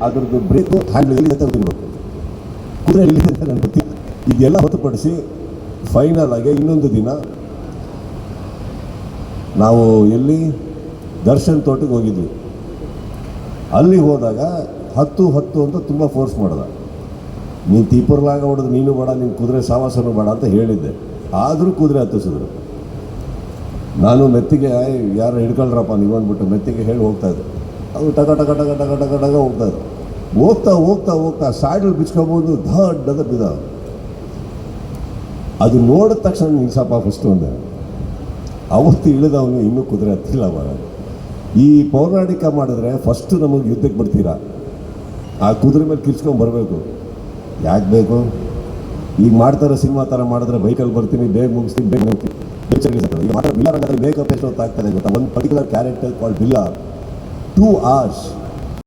ಅದ್ರದ್ದು break handle ಎಲ್ಲಿ ಅಂತ ಗೊತ್ತಿರಬೇಕು, ಕುದುರೆ ಎಲ್ಲಿದೆ ಅಂತ ನನಗೆ ಗೊತ್ತಿಲ್ಲ. ಇದೆಲ್ಲ ಹೊರತುಪಡಿಸಿ ಫೈನಲ್ ಆಗಿ ಇನ್ನೊಂದು ದಿನ ನಾವು ಎಲ್ಲಿ ದರ್ಶನ್ ತೋಟಕ್ಕೆ ಹೋಗಿದ್ವಿ. ಅಲ್ಲಿ ಹೋದಾಗ 10 ಅಂತ ತುಂಬ ಫೋರ್ಸ್ ಮಾಡ್ದ. ನೀನು ತೀಪರ್ಲಾಗ ಹೊಡೆದು ನೀನು ಬೇಡ, ನಿನ್ನ ಕುದುರೆ ಸಾವಾಸನೂ ಬೇಡ ಅಂತ ಹೇಳಿದ್ದೆ. ಆದರೂ ಕುದುರೆ ಹತ್ತಿಸಿದ್ರು. ನಾನು ಮೆತ್ತಿಗೆ ಯಾರು ಹಿಡ್ಕೊಳ್ರಪ್ಪ ನೀವು ಅಂದ್ಬಿಟ್ಟು ಮೆತ್ತಿಗೆ ಹೇಳಿ ಹೋಗ್ತಾಯಿದ್ದೆ. ಅದು ಟಗ ಟಗ ಟಗ ಟಗ ಟಗ ಟಗ ಹೋಗ್ತಾಯಿದ್ರು. ಹೋಗ್ತಾ ಹೋಗ್ತಾ ಹೋಗ್ತಾ ಸ್ಯಾಡಲ್ ಬಿಚ್ಕೊಬೋದು, ದೊಡ್ಡದ ಬಿದ. ಅದು ನೋಡಿದ ತಕ್ಷಣ ನಿಲ್ಸಪ್ಪ ಫಸ್ಟು ಅಂದೆ. ಅವತ್ತು ಇಳಿದವನು ಇನ್ನೂ ಕುದುರೆ ಹತ್ತಿಲ್ಲ. ಬರ ಈ ಪೌರಾಣಿಕ ಮಾಡಿದ್ರೆ ಫಸ್ಟು ನಮಗೆ ಯುದ್ಧಕ್ಕೆ ಬರ್ತೀರಾ, ಆ ಕುದುರೆ ಮೇಲೆ ಕಿರ್ಚ್ಕೊಂಡು ಬರಬೇಕು. ಯಾಕೆ ಬೇಕು? ಈಗ ಮಾಡ್ತಾರೆ ಸಿನಿಮಾ ಥರ ಮಾಡಿದ್ರೆ ಬೈಕಲ್ಲಿ ಬರ್ತೀನಿ, ಬೇಗ ಮುಗಿಸ್ತೀನಿ, ಬೇಗ ಹೋಗ್ತೀನಿ. ಈಗ ಮಾತ್ರ ಬಿಲ್ಲ ರಂಗದಲ್ಲಿ ಮೇಕಪ್ ಎಷ್ಟು ಹೊತ್ತು ಆಗ್ತದೆ ಗೊತ್ತಾ? ಒಂದು ಪರ್ಟಿಕ್ಯುಲರ್ ಕ್ಯಾರೆಕ್ಟರ್ ಕಾಲ್ಡ್ ಬಿಲ್ಲ 2 hours.